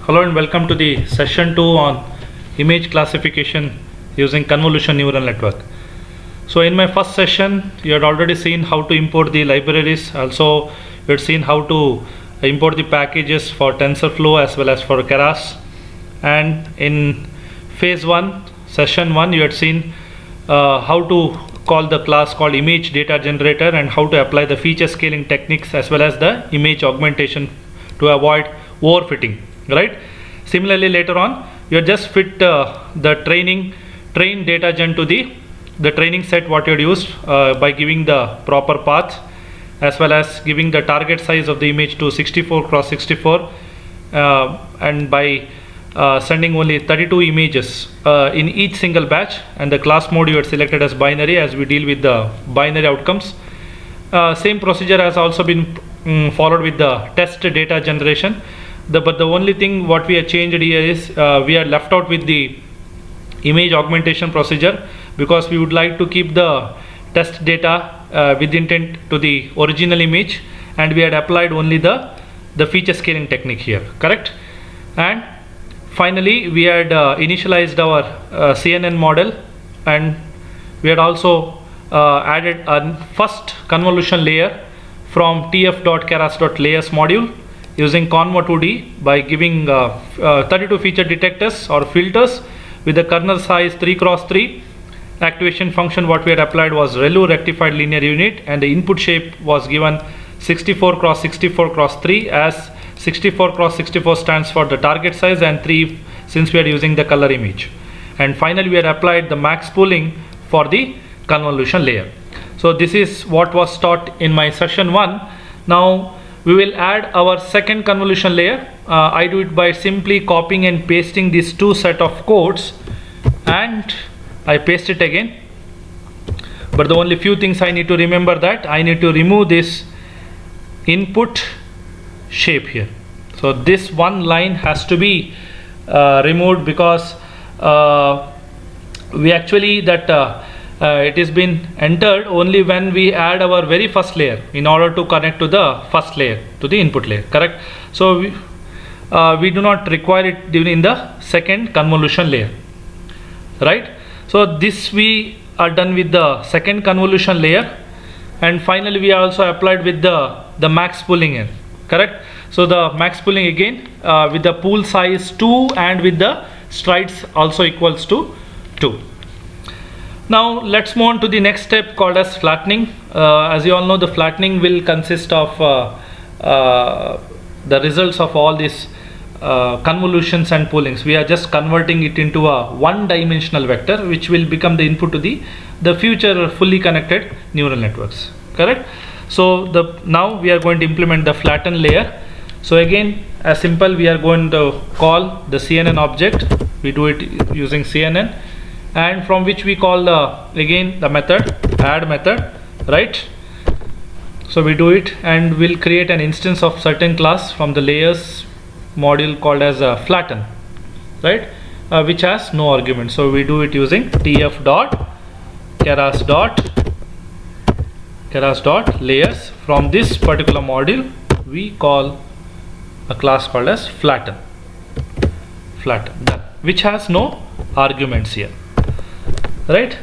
Hello and welcome to the session 2 on image classification using convolution neural network. So in my first session you had already seen how to import the libraries. Also you had seen how to import the packages for TensorFlow as well as for Keras. And in phase 1, session 1, you had seen how to call the class called image data generator and how to apply the feature scaling techniques as well as the image augmentation to avoid overfitting, right? Similarly, later on you just fit the train data gen to the training set what you had used by giving the proper path as well as giving the target size of the image to 64 cross 64 and by sending only 32 images in each single batch, and the class mode you had selected as binary as we deal with the binary outcomes. Same procedure has also been followed with the test data generation. But the only thing what we have changed here is we are left out with the image augmentation procedure because we would like to keep the test data with intent to the original image, and we had applied only the feature scaling technique here, correct? And finally we had initialized our CNN model, and we had also added a first convolution layer from tf.keras.layers module using conv2d by giving 32 feature detectors or filters with the kernel size 3 cross 3. Activation function what we had applied was ReLU rectified linear unit, and the input shape was given 64 cross 64 cross 3, as 64 cross 64 stands for the target size and 3 since we are using the color image. And finally we had applied the max pooling for the convolution layer. So this is what was taught in my session 1. Now we will add our second convolution layer. I do it by simply copying and pasting these two set of codes, and I paste it again. But the only few things I need to remember that I need to remove this input shape here. So this one line has to be removed because we actually it has been entered only when we add our very first layer in order to connect to the first layer, to the input layer, correct? So we do not require it during the second convolution layer, right? So this we are done with the second convolution layer, and finally we are also applied with the max pooling here, correct? So the max pooling again with the pool size 2 and with the strides also equals to 2. Now let's move on to the next step called as flattening. As you all know, the flattening will consist of the results of all these convolutions and poolings. We are just converting it into a one-dimensional vector which will become the input to the future fully connected neural networks, correct? So now we are going to implement the flatten layer. So again, as simple, we are going to call the CNN object. We do it using CNN, and from which we call again the method add method, right? So we do it and we'll create an instance of certain class from the layers module called as flatten, right? Which has no argument. So we do it using tf.keras.layers. From this particular module we call a class called as flatten, done, which has no arguments here, right?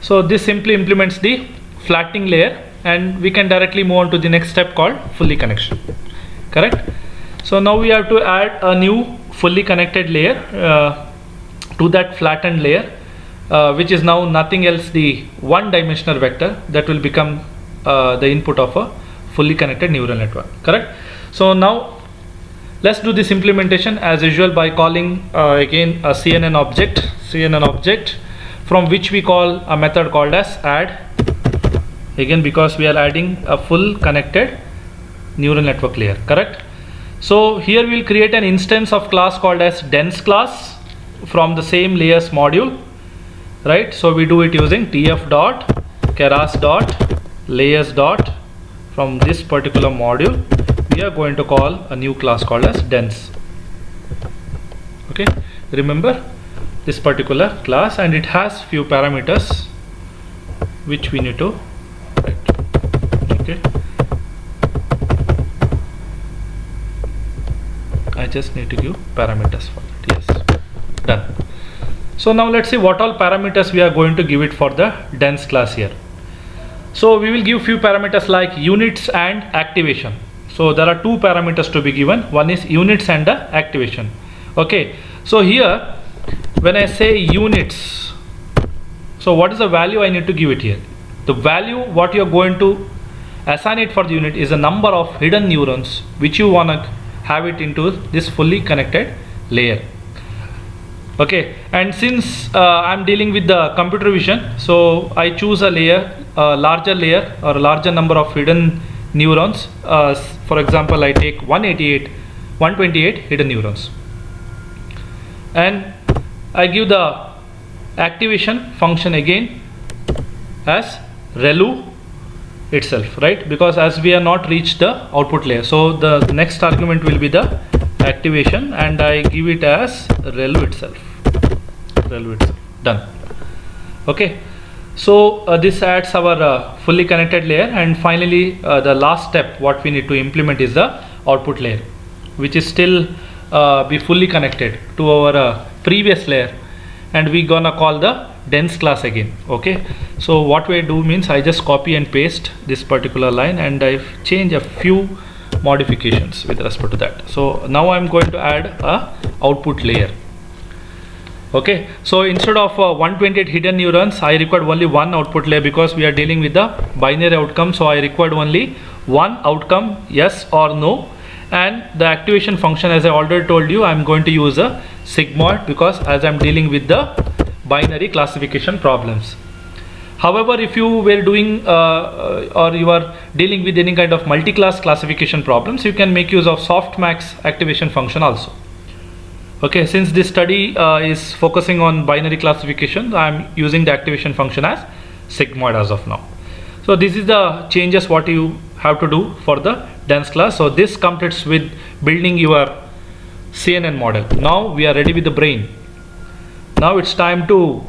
So this simply implements the flattening layer, and we can directly move on to the next step called fully connection, correct? So now we have to add a new fully connected layer to that flattened layer, which is now nothing else the one-dimensional vector that will become the input of a fully connected neural network, correct? So now let's do this implementation as usual by calling again a CNN object from which we call a method called as add, again because we are adding a full connected neural network layer, correct? So here we'll create an instance of class called as dense class from the same layers module, right? So we do it using tf.keras.layers. From this particular module we are going to call a new class called as dense, okay? Remember this particular class, and it has few parameters which we need to write, okay? I just need to give parameters for that. Yes, done. So now let's see what all parameters we are going to give it for the dense class here. So we will give few parameters like units and activation. So there are two parameters to be given. One is units and the activation. Okay, so here when I say units, so what is the value I need to give it here? The value what you are going to assign it for the unit is the number of hidden neurons which you want to have it into this fully connected layer. Okay, and since I'm dealing with the computer vision, so I choose a layer, a larger layer or a larger number of hidden neurons. For example, I take 128 hidden neurons, and I give the activation function again as relu itself, right? Because as we are not reached the output layer, so the next argument will be the activation, and I give it as relu itself. Done. Okay, so this adds our fully connected layer, and finally the last step what we need to implement is the output layer, which is still be fully connected to our previous layer, and we gonna call the dense class again. Okay, so what we do means I just copy and paste this particular line, and I change a few modifications with respect to that. So now I'm going to add a output layer. Okay, so instead of 128 hidden neurons, I required only one output layer because we are dealing with the binary outcome. So I required only one outcome, yes or no, and the activation function, as I already told you, I'm going to use a sigmoid because as I'm dealing with the binary classification problems. However, if you were doing or you are dealing with any kind of multi-class classification problems, you can make use of softmax activation function also. Okay, since this study is focusing on binary classification, I am using the activation function as sigmoid as of now. So this is the changes what you have to do for the dense class. So this completes with building your CNN model. Now we are ready with the brain. Now it's time to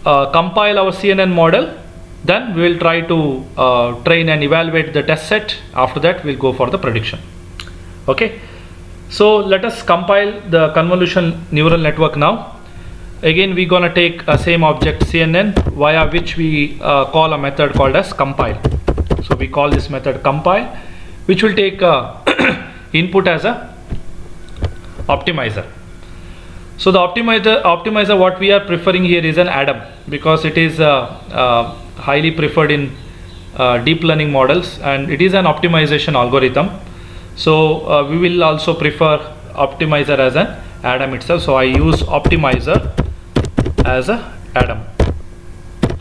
compile our CNN model. Then we will try to train and evaluate the test set. After that we'll go for the prediction. Okay. So let us compile the convolution neural network now. Again we're gonna take a same object CNN, via which we call a method called as compile. So we call this method compile, which will take input as a optimizer. So the optimizer what we are preferring here is an Adam, because it is highly preferred in deep learning models, and it is an optimization algorithm. So we will also prefer optimizer as an Adam itself. So I use optimizer as a Adam.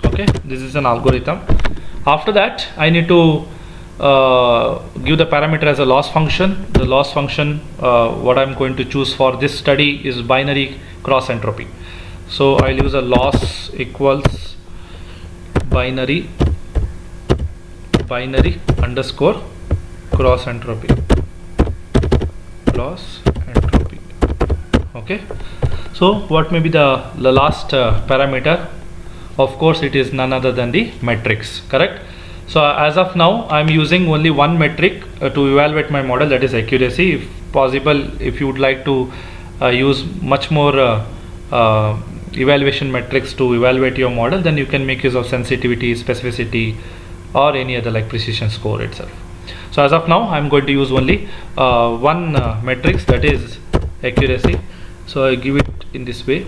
Okay, this is an algorithm. After that I need to give the parameter as a loss function. The loss function what I'm going to choose for this study is binary cross entropy. So I'll use a loss equals binary underscore cross entropy. Okay, so what may be the last parameter? Of course it is none other than the metrics, correct? So as of now I'm using only one metric to evaluate my model, that is accuracy. If possible, if you would like to use much more evaluation metrics to evaluate your model, then you can make use of sensitivity, specificity, or any other like precision score itself. So as of now I'm going to use only one matrix, that is accuracy. So I give it in this way,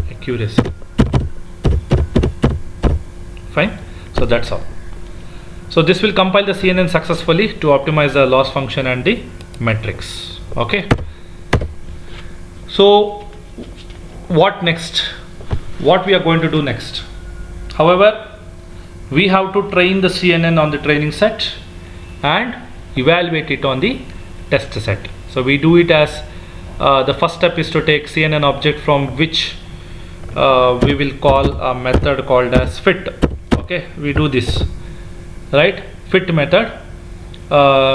accuracy. Fine, so that's all. So this will compile the CNN successfully to optimize the loss function and the metrics. Okay, so what next? What we are going to do next? However, we have to train the CNN on the training set and evaluate it on the test set. So we do it as the first step is to take CNN object from which we will call a method called as fit. Okay, we do this, right? Fit method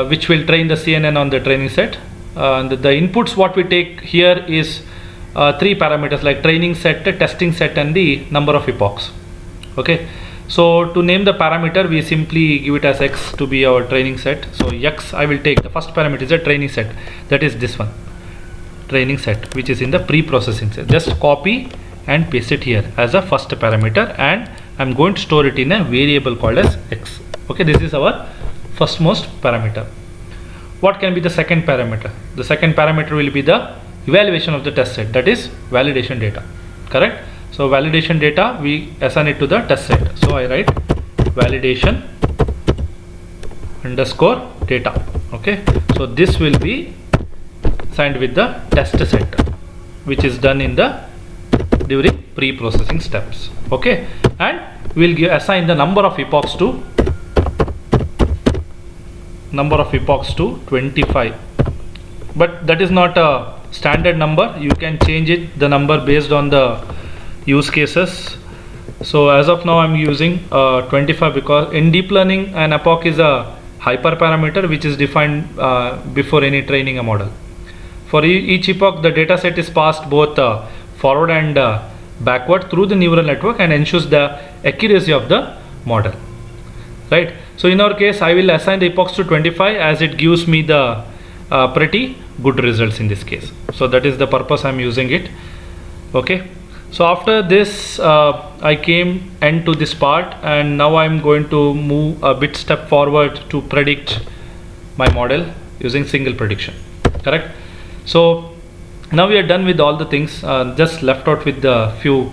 which will train the CNN on the training set. And the inputs what we take here is 3 parameters like training set, testing set, and the number of epochs. Okay, So to name the parameter, we simply give it as x to be our training set. So x, I will take the first parameter is a training set, that is this one, training set, which is in the pre-processing set. Just copy and paste it here as a first parameter, and I'm going to store it in a variable called as x. Okay, this is our firstmost parameter. What can be the second parameter? The second parameter will be the evaluation of the test set, that is validation data. Correct? So validation data, we assign it to the test set. So I write validation underscore data. Okay, so this will be assigned with the test set, which is done in the during pre-processing steps. Okay, and we'll assign the number of epochs to 25, but that is not a standard number. You can change it, the number, based on the use cases. So as of now I'm using 25 because in deep learning an epoch is a hyperparameter which is defined before any training a model. For each epoch the data set is passed both forward and backward through the neural network and ensures the accuracy of the model, right? So in our case I will assign the epochs to 25 as it gives me the pretty good results in this case. So that is the purpose I'm using it. Okay, so after this I came end to this part, and now I'm going to move a bit step forward to predict my model using single prediction. Correct? So now we are done with all the things, just left out with the few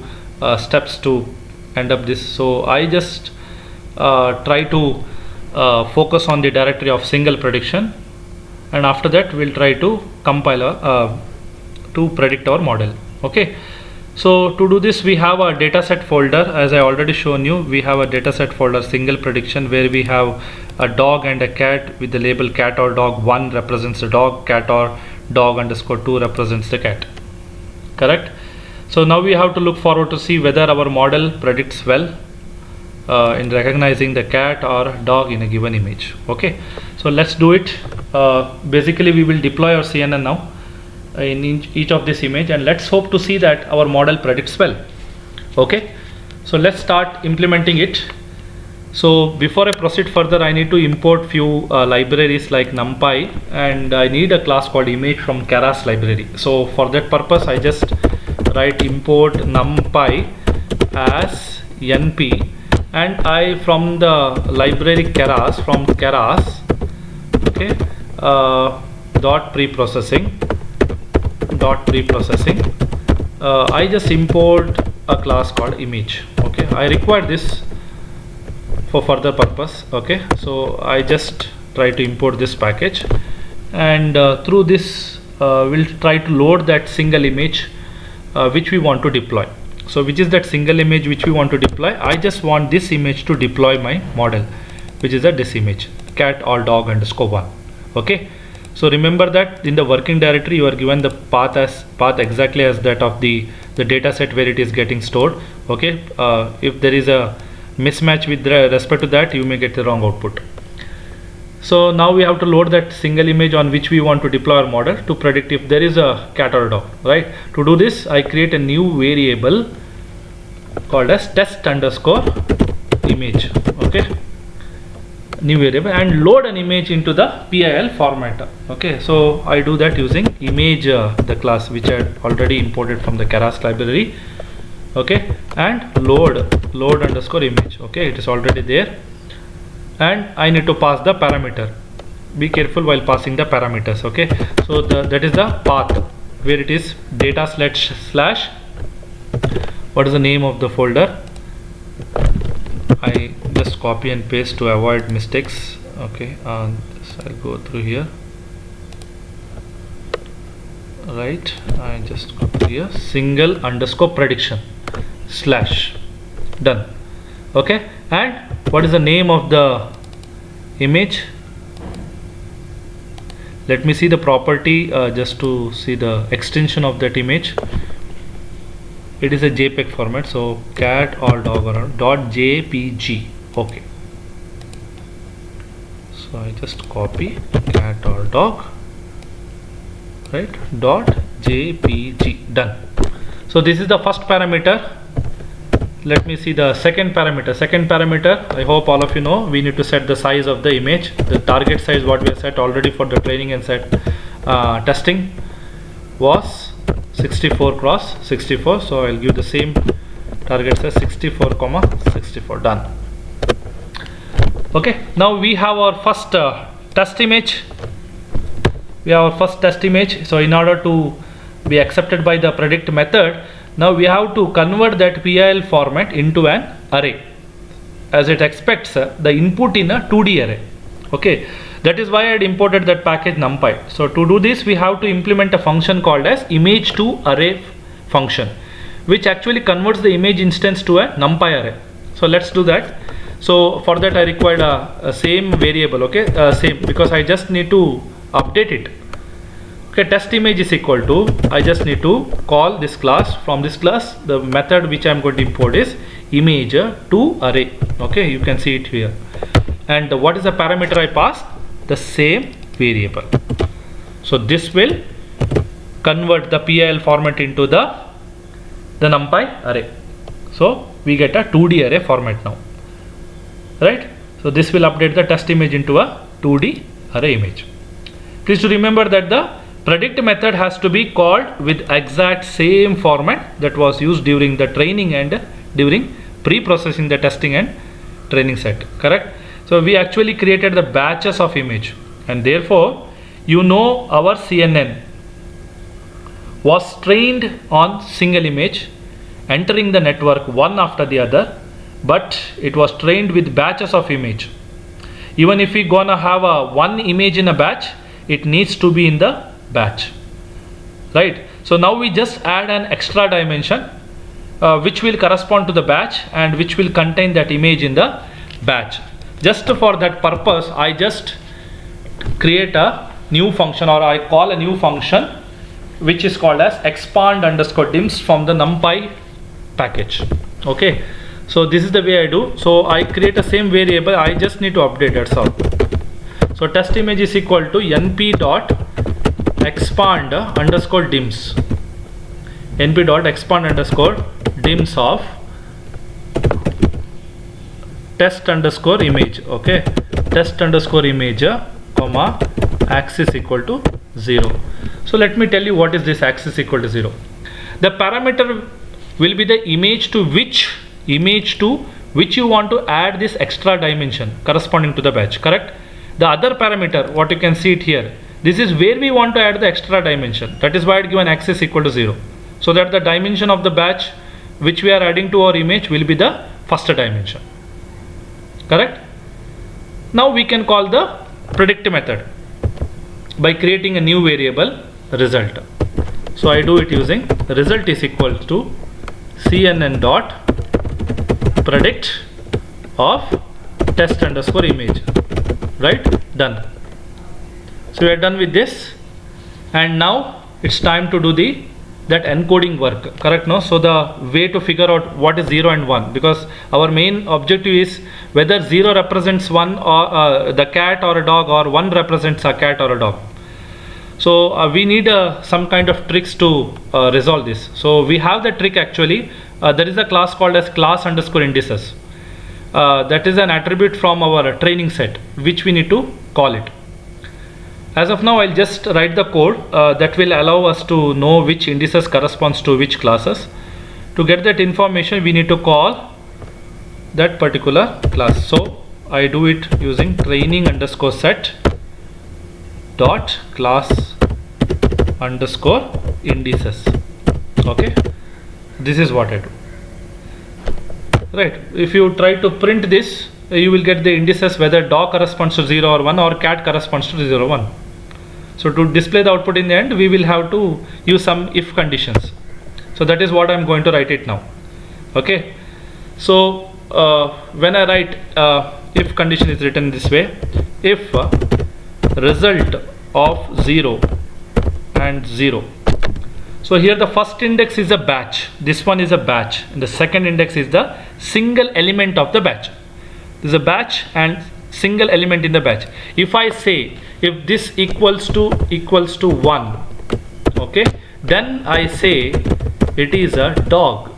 steps to end up this. So I just try to focus on the directory of single prediction, and after that we'll try to compile to predict our model. Okay, so to do this we have a dataset folder. As I already shown you, we have a dataset folder single prediction where we have a dog and a cat with the label cat or dog. 1 represents the dog, cat or dog underscore 2 represents the cat. Correct? So now we have to look forward to see whether our model predicts well in recognizing the cat or dog in a given image. Okay, so let's do it. Basically we will deploy our CNN now in each of this image, and let's hope to see that our model predicts well. Okay, so let's start implementing it. So before I proceed further, I need to import few libraries like NumPy, and I need a class called image from Keras library. So for that purpose I just write import NumPy as np, and I from the library Keras, okay, dot pre-processing, I just import a class called image. Okay, I require this for further purpose. Okay, so I just try to import this package, and through this we'll try to load that single image which we want to deploy. So which is that single image which we want to deploy? I just want this image to deploy my model, which is this image, cat or dog underscore 1. Okay, so remember that in the working directory you are given the path exactly as that of the data set where it is getting stored. Okay, if there is a mismatch with respect to that, you may get the wrong output. So now we have to load that single image on which we want to deploy our model to predict if there is a cat or a dog, right? To do this I create a new variable called as test underscore image. Okay, new variable, and load an image into the PIL formatter. Okay, so I do that using image, the class which I had already imported from the Keras library. Okay, and load underscore image. Okay, it is already there, and I need to pass the parameter. Be careful while passing the parameters. Okay, so that is the path where it is data slash what is the name of the folder. I just copy and paste to avoid mistakes. Okay, I'll go through here. Right, I just copy here single underscore prediction slash, done. Okay, and what is the name of the image? Let me see the property just to see the extension of that image. It is a JPEG format, so cat or dog or .jpg. Okay, so I just copy cat or dog, right, .jpg, done. So this is the first parameter. let me see the second parameter. Second parameter, I hope all of you know, we need to set the size of the image. The target size what we have set already for the training and set testing was 64 cross 64. So I'll give the same target size 64 comma 64. Done. Okay, now we have our first test image. We have our first test image. So in order to be accepted by the predict method, now we have to convert that PIL format into an array, as it expects the input in a 2D array. Okay, that is why I had imported that package NumPy. So to do this, we have to implement a function called as image to array function, which actually converts the image instance to a NumPy array. So let's do that. So for that I required a same variable. Okay, same, because I just need to update it. Okay, test image is equal to, I just need to call this class. From this class, the method which I am going to import is image to array. Okay, you can see it here. And what is the parameter I passed? The same variable. So this will convert the PIL format into the NumPy array. So we get a 2D array format now, right? So this will update the test image into a 2D array image. Please to remember that the predict method has to be called with exact same format that was used during the training and during pre-processing the testing and training set. Correct? So we actually created the batches of image, and therefore you know our CNN was trained on single image, entering the network one after the other, but it was trained with batches of image. Even if we gonna have a one image in a batch, it needs to be in the batch, right? So now we just add an extra dimension which will correspond to the batch and which will contain that image in the batch. Just for that purpose, I just create a new function, or I call a new function which is called as expand underscore dims from the NumPy package. Okay, so this is the way I do. So I create a same variable, I just need to update, that's all. So test image is equal to np dot expand underscore dims, np dot expand underscore dims of test underscore image. Okay, test underscore image comma axis equal to 0. So let me tell you what is this axis equal to 0. The parameter will be the image to which you want to add this extra dimension corresponding to the batch. Correct? The other parameter, what you can see it here, this is where we want to add the extra dimension. That is why I given axis equal to 0, so that the dimension of the batch which we are adding to our image will be the first dimension. Correct? Now we can call the predict method by creating a new variable result. So I do it using result is equal to CNN dot predict of test underscore image. Right? Done. So we are done with this, and now it's time to do that encoding work. Correct? No? So the way to figure out what is 0 and 1, because our main objective is whether 0 represents 1 or the cat or a dog, or 1 represents a cat or a dog. So we need some kind of tricks to resolve this. So we have the trick actually. There is a class called as class underscore indices. That is an attribute from our training set which we need to call it. As of now, I'll just write the code that will allow us to know which indices corresponds to which classes. To get that information, we need to call that particular class. So I do it using training underscore set dot class underscore indices. Okay, this is what I do. Right, if you try to print this, you will get the indices whether dog corresponds to 0 or 1 or cat corresponds to 0 or 1. So to display the output in the end, we will have to use some if conditions. So that is what I am going to write it now. Okay, so when I write if condition is written this way: if result of 0 and 0. So here the first index is a batch, this one is a batch, and the second index is the single element of the batch. This is a batch and single element in the batch. If I say if this equals to 1, okay, then I say it is a dog.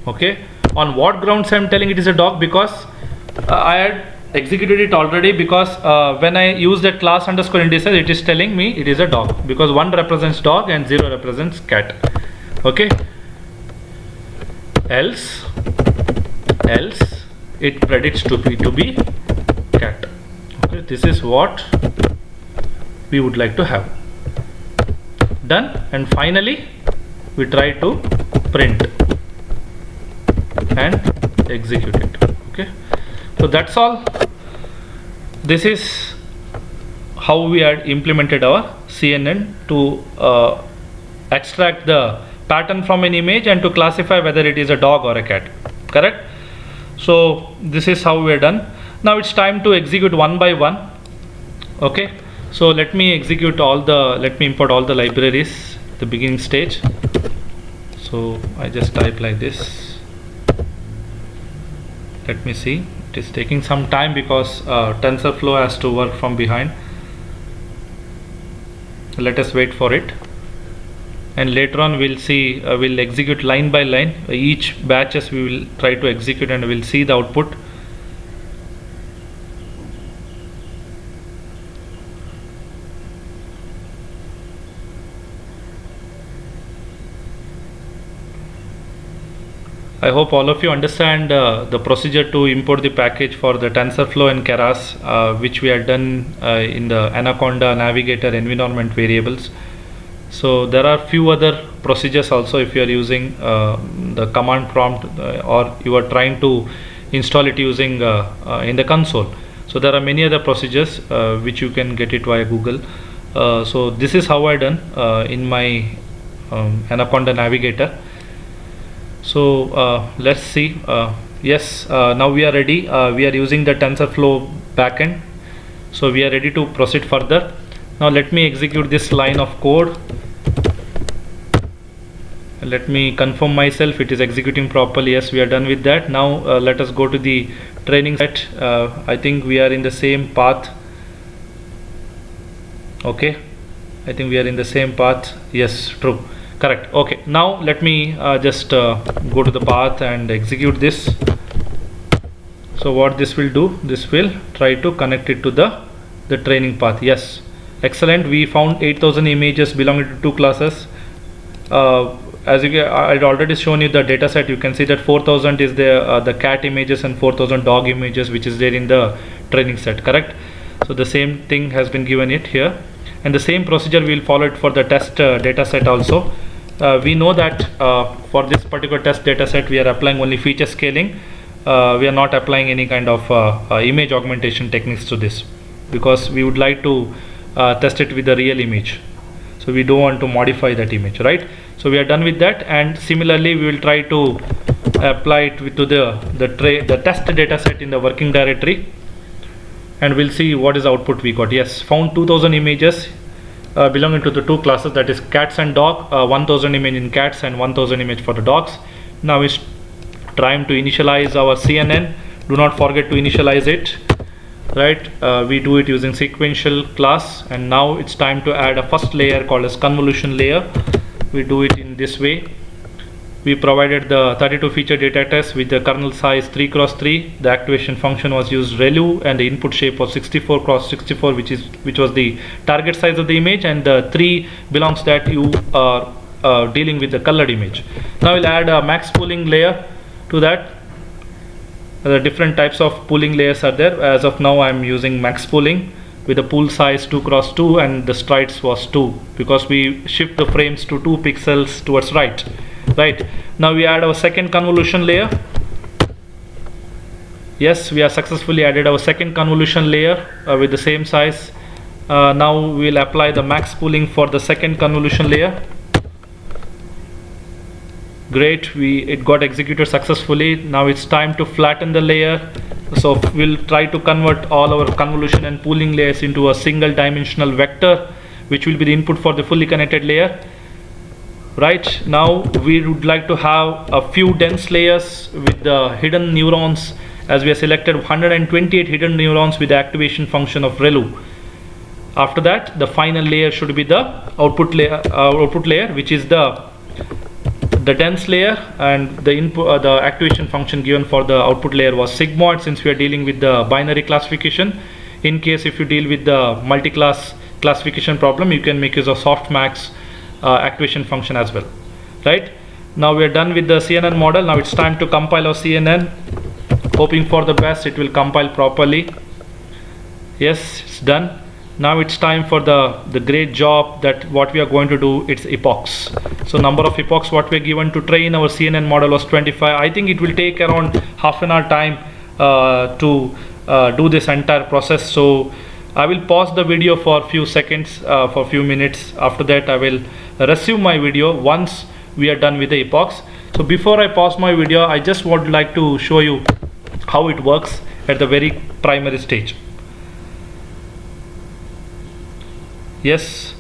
Okay, On what grounds I am telling it is a dog? Because I had executed it already, because when I use that class underscore indices, it is telling me it is a dog, because 1 represents dog and 0 represents cat. Okay, else it predicts to be cat. Okay, this is what we would like to have done. And finally we try to print and execute it. Okay, so that's all. This is how we had implemented our CNN to extract the pattern from an image and to classify whether it is a dog or a cat. Correct? So this is how we are done. Now it's time to execute one by one. Okay, so let me import all the libraries at the beginning stage. So I just type like this. Let me see, it is taking some time because TensorFlow has to work from behind. Let us wait for it, and later on we'll see, we'll execute line by line each batches. We will try to execute and we'll see the output. I hope all of you understand the procedure to import the package for the TensorFlow and Keras, which we had done in the Anaconda Navigator environment variables. So there are few other procedures also if you are using the command prompt or you are trying to install it using in the console. So there are many other procedures which you can get it via Google. So this is how I done in my Anaconda Navigator. So let's see. Yes, now we are ready. We are using the TensorFlow backend, so we are ready to proceed further. Now let me execute this line of code. Let me confirm myself it is executing properly. Yes, we are done with that. Now let us go to the training set. I think we are in the same path. Okay, I think we are in the same path. Yes, true. Correct. Okay, now let me just go to the path and execute this. So what this will do, this will try to connect it to the training path. Yes, excellent. We found 8000 images belonging to 2 classes. As you I had already shown you the data set. You can see that 4000 is the cat images and 4000 dog images, which is there in the training set. Correct. So the same thing has been given it here, and the same procedure we will follow it for the test data set also. We know that for this particular test data set we are applying only feature scaling. We are not applying any kind of image augmentation techniques to this, because we would like to test it with the real image. So we don't want to modify that image, right? So we are done with that, and similarly we will try to apply it to the test data set in the working directory, and we'll see what is the output we got. Yes, found 2000 images belonging to the 2 classes, that is cats and dog. 1000 image in cats and 1000 image for the dogs. Now it's time to initialize our CNN. Do not forget to initialize it, right? We do it using sequential class, and now it's time to add a first layer called as convolution layer. We do it in this way. We provided the 32 feature data test with the kernel size 3x3. The activation function was used ReLU, and the input shape was 64x64, which was the target size of the image, and the 3 belongs that you are dealing with the colored image. Now we'll add a max pooling layer to that. The different types of pooling layers are there. As of now I am using max pooling with the pool size 2x2, and the strides was 2, because we shift the frames to 2 pixels towards right. Right, now we add our second convolution layer. Yes, we have successfully added our second convolution layer with the same size. Now we will apply the max pooling for the second convolution layer. Great, it got executed successfully. Now it's time to flatten the layer. So we'll try to convert all our convolution and pooling layers into a single dimensional vector, which will be the input for the fully connected layer. Right, now we would like to have a few dense layers with the hidden neurons, as we have selected 128 hidden neurons with the activation function of ReLU. After that, the final layer should be the output layer, which is the the dense layer, and the input, the activation function given for the output layer was sigmoid, since we are dealing with the binary classification. In case if you deal with the multi-class classification problem, you can make use of softmax activation function as well, right? Now we are done with the CNN model. Now it's time to compile our CNN. Hoping for the best, it will compile properly. Yes, it's done. Now it's time for the great job, that what we are going to do, it's epochs. So number of epochs what we are given to train our CNN model was 25. I think it will take around half an hour time to do this entire process. So I will pause the video for a few seconds, for a few minutes. After that I will resume my video once we are done with the epochs. So before I pause my video, I just would like to show you how it works at the very primary stage. Yes,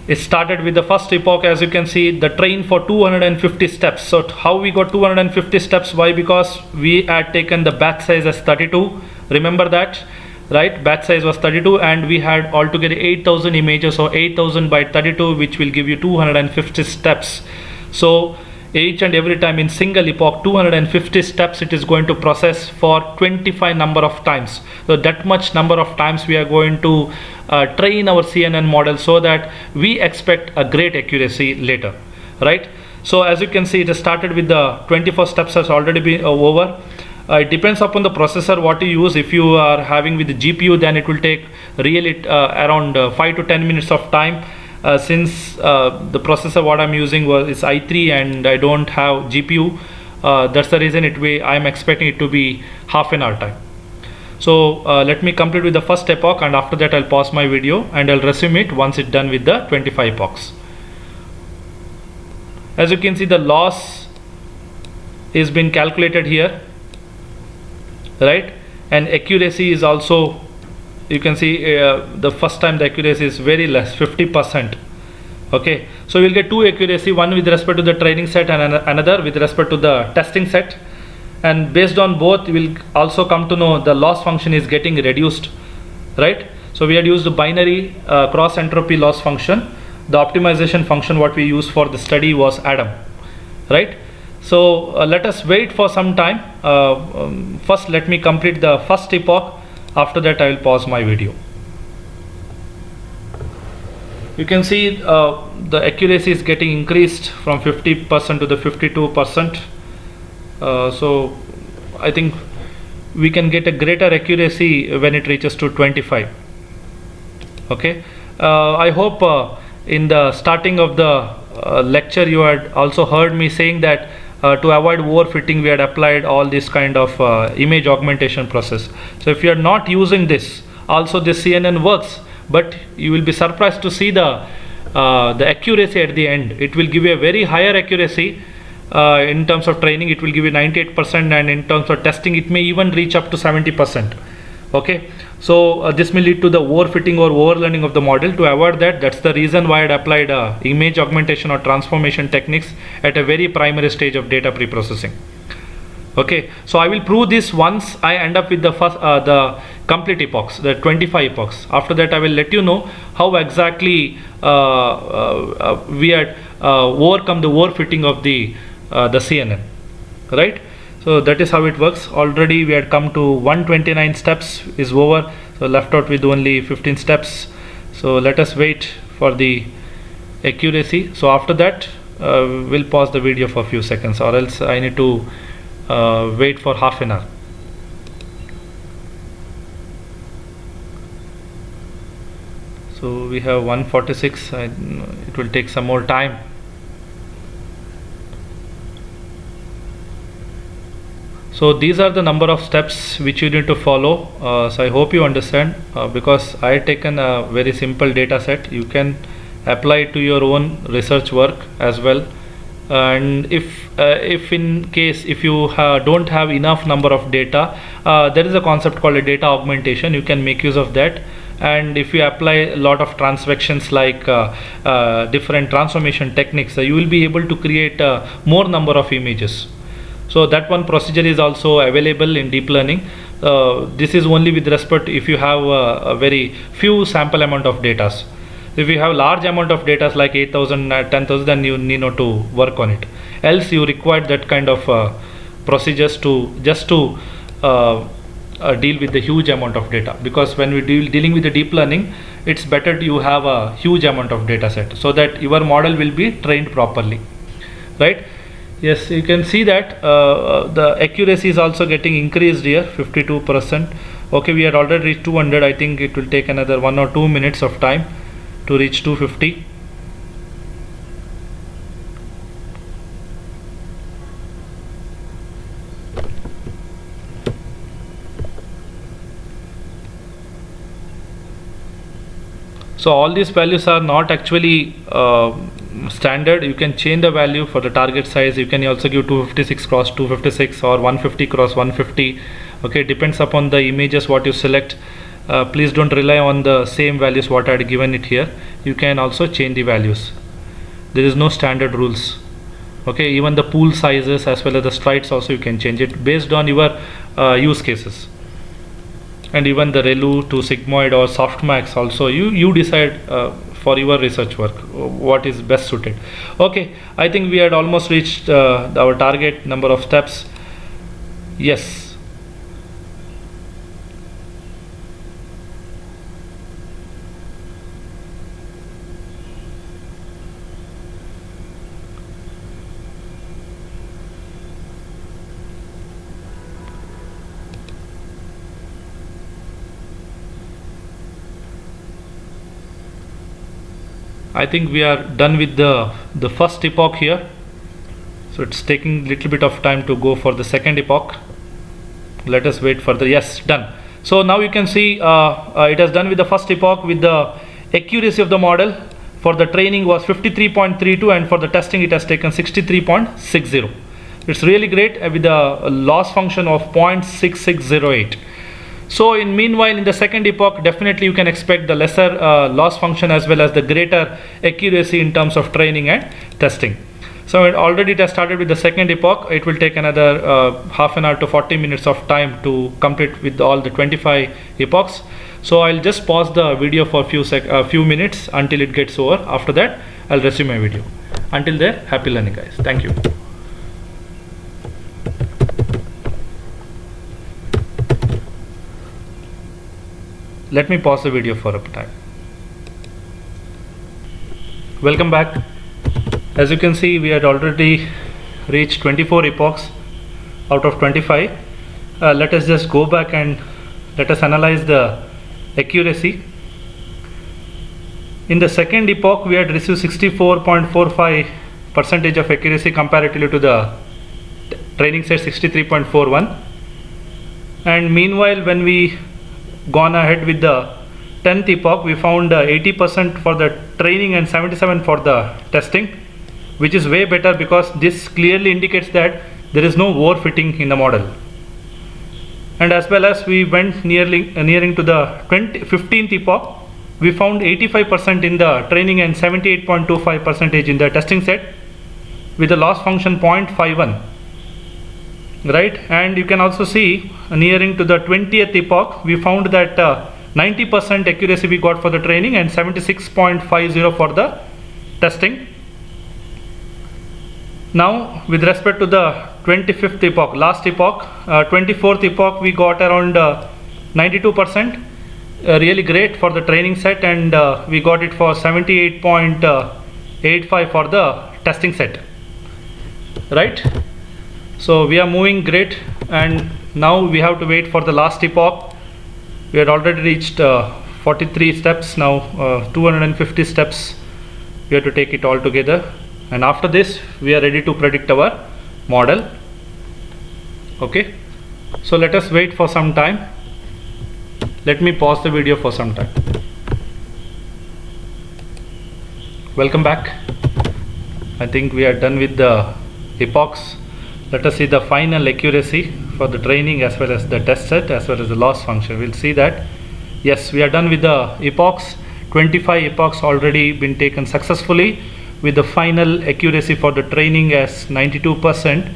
it started with the first epoch. As you can see, the train for 250 steps. So how we got 250 steps? Why? Because we had taken the batch size as 32. Remember that, right? Batch size was 32, and we had altogether 8,000 images, so 8,000 by 32, which will give you 250 steps. So each and every time in single epoch, 250 steps it is going to process for 25 number of times. So that much number of times we are going to train our CNN model, so that we expect a great accuracy later, right? So as you can see, it started with the 21st steps has already been over. It depends upon the processor what you use. If you are having with the GPU, then it will take really around 5 to 10 minutes of time. Since the processor what I'm using is i3 and I don't have GPU, that's the reason I'm expecting it to be half an hour time. So let me complete with the first epoch, and after that I'll pause my video and I'll resume it once it's done with the 25 epochs. As you can see, the loss is been calculated here, right? And accuracy is also, you can see the first time the accuracy is very less, 50%. Okay, so we'll get two accuracy, one with respect to the training set and another with respect to the testing set, and based on both we'll also come to know the loss function is getting reduced, right? So we had used the binary cross entropy loss function. The optimization function what we used for the study was Adam, right? So let us wait for some time. First let me complete the first epoch. After that I will pause my video. You can see the accuracy is getting increased from 50% to the 52%. So I think we can get a greater accuracy when it reaches to 25. Okay, I hope in the starting of the lecture you had also heard me saying that to avoid overfitting we had applied all this kind of image augmentation process. So if you are not using this, also this CNN works, but you will be surprised to see the accuracy at the end. It will give you a very higher accuracy. In terms of training it will give you 98%, and in terms of testing it may even reach up to 70%. Okay, so this may lead to the overfitting or overlearning of the model. To avoid that, that's the reason why I had applied image augmentation or transformation techniques at a very primary stage of data preprocessing. Okay, so I will prove this once I end up with the first the complete epochs, the 25 epochs. After that I will let you know how exactly we had overcome the overfitting of the CNN, right? So that is how it works. Already we had come to 129 steps is over, so left out with only 15 steps. So let us wait for the accuracy. So after that we'll pause the video for a few seconds, or else I need to wait for half an hour. So we have 146. It will take some more time. So these are the number of steps which you need to follow. So I hope you understand, because I had taken a very simple data set. You can apply it to your own research work as well. And if in case if you don't have enough number of data, there is a concept called a data augmentation. You can make use of that. And if you apply a lot of transvections like different transformation techniques, you will be able to create more number of images. So that one procedure is also available in deep learning. This is only with respect if you have a very few sample amount of data. If you have large amount of data like 8,000, 10,000, then you need not to work on it. Else you require that kind of procedures to just to deal with the huge amount of data, because when we dealing with the deep learning, it's better you have a huge amount of data set so that your model will be trained properly, right? Yes, you can see that the accuracy is also getting increased here, 52%. Okay, we had already reached 200. I think it will take another 1 or 2 minutes of time to reach 250. So all these values are not actually standard. You can change the value for the target size. You can also give 256 cross 256 or 150 cross 150. Okay, depends upon the images what you select. Please don't rely on the same values what I had given it here. You can also change the values. There is no standard rules. Okay, even the pool sizes as well as the strides also you can change it based on your use cases. And even the ReLU to sigmoid or softmax also you decide for your research work what is best suited. Okay, I think we had almost reached our target number of steps. Yes. I think we are done with the first epoch here, so it's taking little bit of time to go for the second epoch. Let us wait for the, yes, done. So now you can see it has done with the first epoch with the accuracy of the model for the training was 53.32 and for the testing it has taken 63.60. It's really great with the loss function of 0.6608. So in meanwhile in the second epoch definitely you can expect the lesser loss function as well as the greater accuracy in terms of training and testing. So it already has started with the second epoch. It will take another half an hour to 40 minutes of time to complete with all the 25 epochs. So I'll just pause the video for a few minutes until it gets over. After that I'll resume my video. Until there, happy learning guys. Thank you. Let me pause the video for a time. Welcome back. As you can see, we had already reached 24 epochs out of 25. Let us just go back and let us analyze the accuracy. In the second epoch, we had received 64.45% of accuracy comparatively to the training set 63.41. And meanwhile, when we gone ahead with the 10th epoch, we found 80% for the training and 77% for the testing, which is way better because this clearly indicates that there is no overfitting in the model. And as well as we went nearing to the 15th epoch, we found 85% in the training and 78.25% in the testing set with the loss function 0.51. Right, and you can also see nearing to the 20th epoch we found that 90% accuracy we got for the training and 76.50 for the testing. Now with respect to the 25th epoch, last epoch, 24th epoch, we got around 92%, really great for the training set, and we got it for 78.85 for the testing set, right? So we are moving great, and now we have to wait for the last epoch. We had already reached 43 steps, now 250 steps we have to take it all together, and after this we are ready to predict our model. Okay, so let us wait for some time. Let me pause the video for some time. Welcome back. I think we are done with the epochs. Let us see the final accuracy for the training as well as the test set as well as the loss function. We'll see that yes, we are done with the epochs. 25 epochs already been taken successfully with the final accuracy for the training as 92%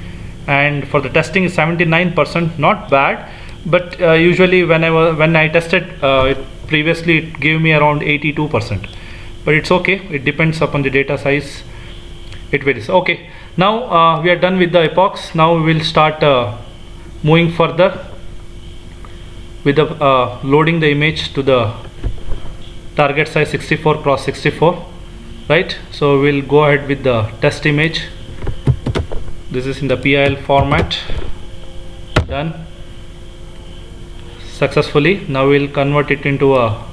and for the testing is 79%. Not bad, but usually when I tested it previously, it gave me around 82%. but it's okay, it depends upon the data size, it varies. Okay, now we are done with the epochs. Now we will start moving further with the loading the image to the target size 64 cross 64, right? So we'll go ahead with the test image. This is in the PIL format. Done successfully. Now we'll convert it into a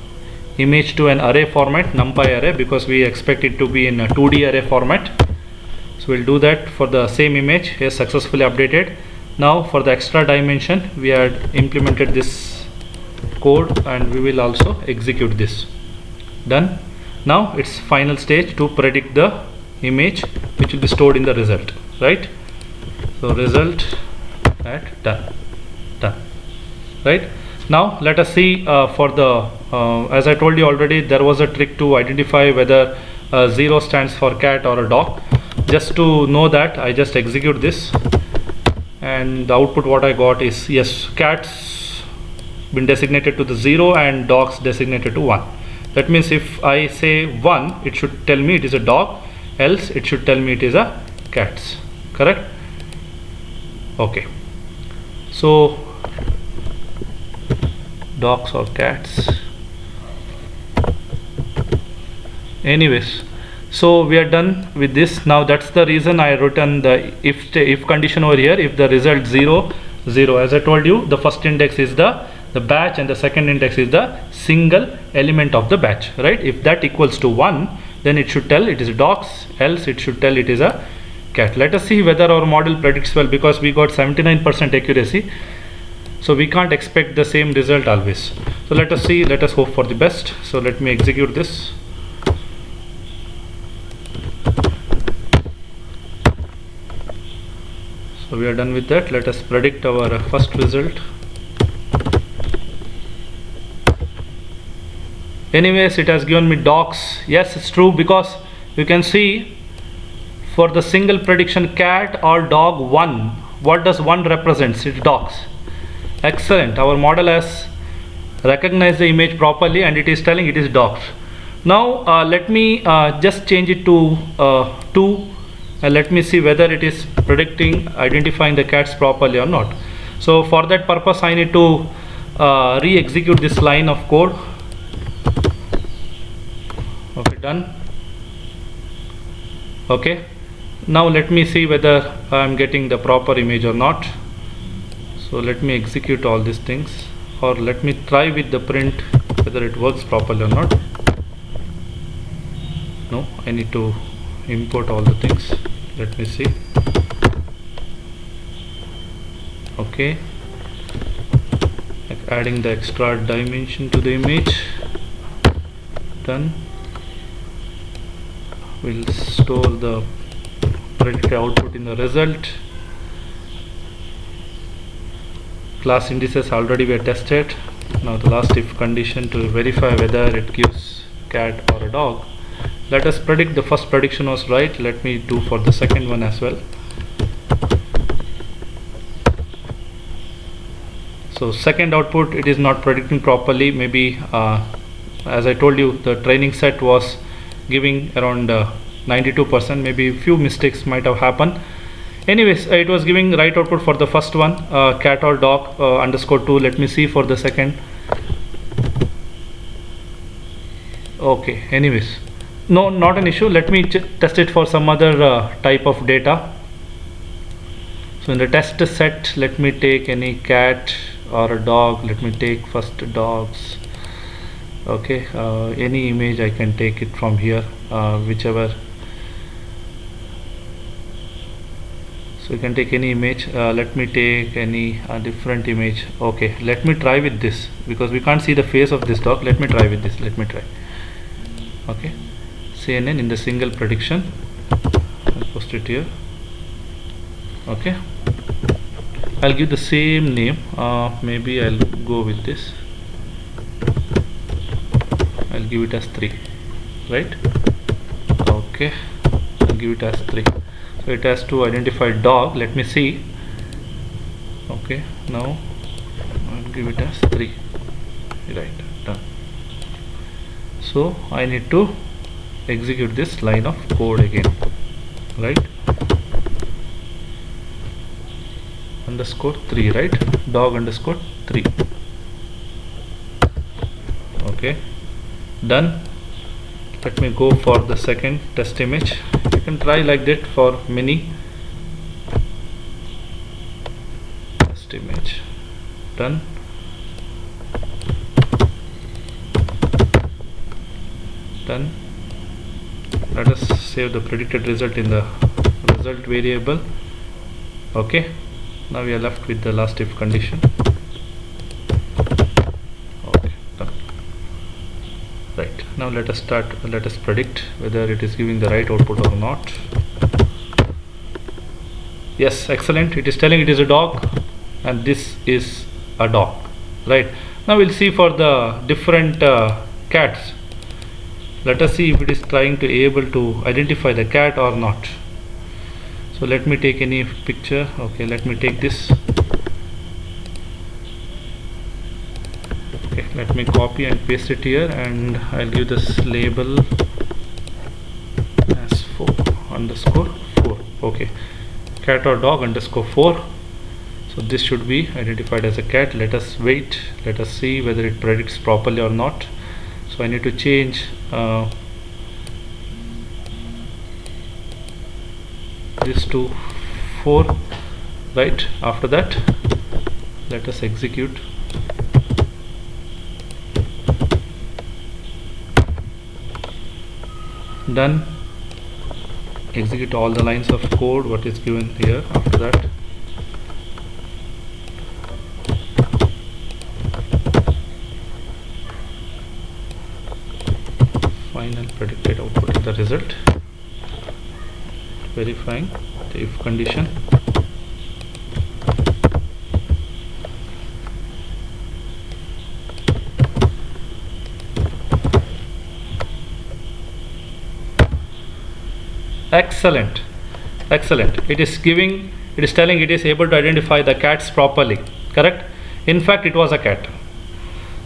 image to an array format, NumPy array, because we expect it to be in a 2D array format. So we'll do that for the same image. Here, successfully updated. Now for the extra dimension, we had implemented this code and we will also execute this. Done. Now it's final stage to predict the image which will be stored in the result, right? So result at done, right? Now let us see for the as I told you already, there was a trick to identify whether 0 stands for cat or a dog. Just to know that, I just execute this and the output what I got is, yes, cats been designated to the 0 and dogs designated to 1. That means if I say 1, it should tell me it is a dog, else it should tell me it is a cats. Correct? Okay. So dogs or cats. Anyways, so we are done with this. Now that's the reason I written the if condition over here. If the result 0 0, as I told you, the first index is the batch and the second index is the single element of the batch, right? If that equals to 1, then it should tell it is dogs, else it should tell it is a cat. Let us see whether our model predicts well, because we got 79% accuracy, so we can't expect the same result always. So let us see, let us hope for the best. So let me execute this. So we are done with that. Let us predict our first result. Anyways, it has given me dogs. Yes, it's true, because you can see for the single prediction cat or dog 1, what does 1 represent? It's dogs. Excellent. Our model has recognized the image properly and it is telling it is dogs. Now let me just change it to 2 and let me see whether it is predicting, identifying the cats properly or not. So for that purpose, I need to re-execute this line of code. Okay, done. Okay, now let me see whether I am getting the proper image or not. So let me execute all these things, or let me try with the print whether it works properly or not. No, I need to import all the things. Let me see. Okay, like adding the extra dimension to the image. Done. We'll store the predicted output in the result. Class indices already were tested. Now the last if condition to verify whether it gives cat or a dog. Let us predict. The first prediction was right. Let me do for the second one as well. So second output, it is not predicting properly. Maybe as I told you, the training set was giving around 92%. Maybe few mistakes might have happened. Anyways, it was giving right output for the first one, cat or dog _2. Let me see for the second. Okay, anyways, no, not an issue. Let me test it for some other type of data. So in the test set, let me take any cat or a dog. Let me take first dogs. Okay, any image I can take it from here, whichever. So you can take any image. Let me take any different image. Okay, let me try with this, because we can't see the face of this dog. Let me try with this. Let me try. Okay, CNN in the single prediction. I'll post it here. Okay, I'll give the same name. Maybe I'll go with this. I'll give it as 3, right? Okay, I'll give it as 3. So it has to identify dog. Let me see. Okay, now I'll give it as 3, right? Done. So I need to execute this line of code again, right? _3, right? Dog _3. Okay, done. Let me go for the second test image. You can try like that for many. Test image, done. Done. Let us save the predicted result in the result variable. Okay, now we are left with the last if condition. Okay, done. Right, now let us predict whether it is giving the right output or not. Yes, excellent. It is telling it is a dog and this is a dog, right? Now we'll see for the different cats. Let us see if it is trying to able to identify the cat or not. So let me take any picture. Okay, let me take this. Okay, let me copy and paste it here, and I'll give this label as 4_4. Okay, cat or dog _4. So this should be identified as a cat. Let us wait. Let us see whether it predicts properly or not. So I need to change this to 4, right? After that, let us execute. Done. Execute all the lines of code what is given here. After that, final predicted output is the result. Verifying the if condition. Excellent, excellent. It is telling it is able to identify the cats properly, correct? In fact, it was a cat.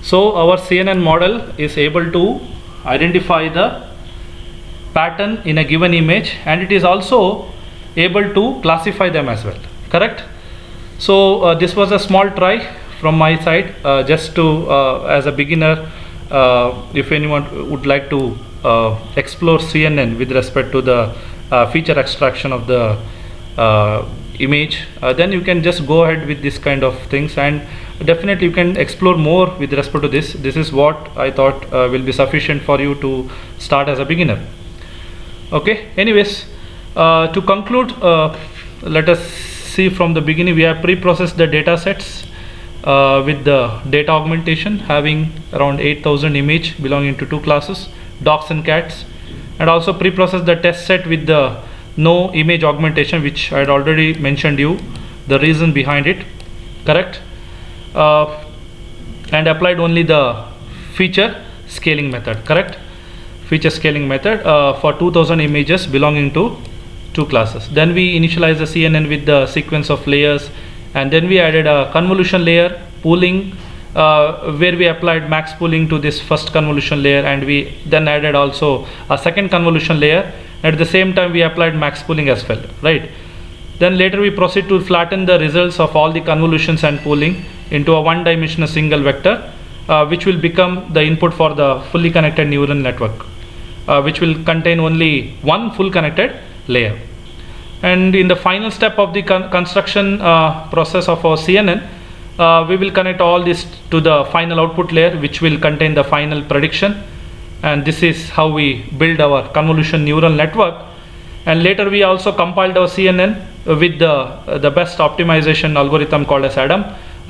So our CNN model is able to identify the pattern in a given image, and it is also able to classify them as well, correct? So this was a small try from my side, just to as a beginner, if anyone would like to explore CNN with respect to the feature extraction of the image, then you can just go ahead with this kind of things, and definitely you can explore more with respect to this. This is what I thought will be sufficient for you to start as a beginner. Okay, anyways, to conclude, let us see from the beginning. We have pre-processed the data sets with the data augmentation, having around 8,000 image belonging to 2 classes, dogs and cats, and also pre-processed the test set with the no image augmentation, which I had already mentioned you the reason behind it, correct? And applied only the feature scaling method, correct? Feature scaling method for 2000 images belonging to 2 classes. Then we initialized the CNN with the sequence of layers, and then we added a convolution layer pooling, where we applied max pooling to this first convolution layer, and we then added also a second convolution layer. At the same time, we applied max pooling as well, right? Then later we proceed to flatten the results of all the convolutions and pooling into a one-dimensional single vector, which will become the input for the fully connected neural network, which will contain only one full connected layer. And in the final step of the construction process of our CNN, we will connect all this to the final output layer, which will contain the final prediction. And this is how we build our convolution neural network. And later we also compiled our CNN with the best optimization algorithm called as ADAM,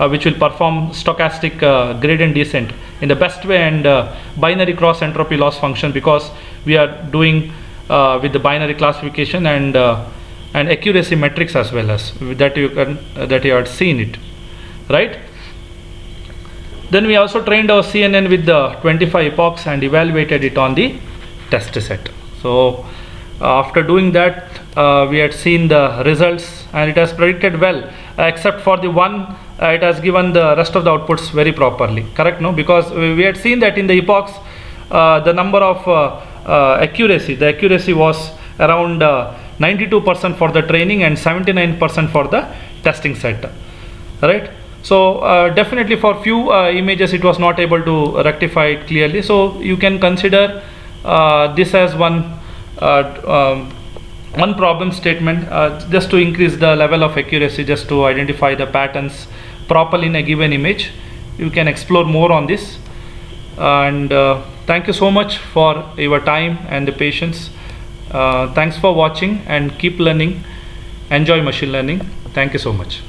which will perform stochastic gradient descent in the best way, and binary cross entropy loss function, because we are doing with the binary classification and accuracy metrics as well as that you had seen it, right? Then we also trained our CNN with the 25 epochs and evaluated it on the test set. So after doing that, we had seen the results, and it has predicted well, except for the one, it has given the rest of the outputs very properly, correct? No, because we had seen that in the epochs, the number of accuracy, the accuracy was around 92% for the training and 79% for the testing set, right? So definitely for few images it was not able to rectify it clearly. So you can consider this as one problem statement, just to increase the level of accuracy, just to identify the patterns properly in a given image. You can explore more on this, and thank you so much for your time and the patience. Thanks for watching, and keep learning. Enjoy machine learning. Thank you so much.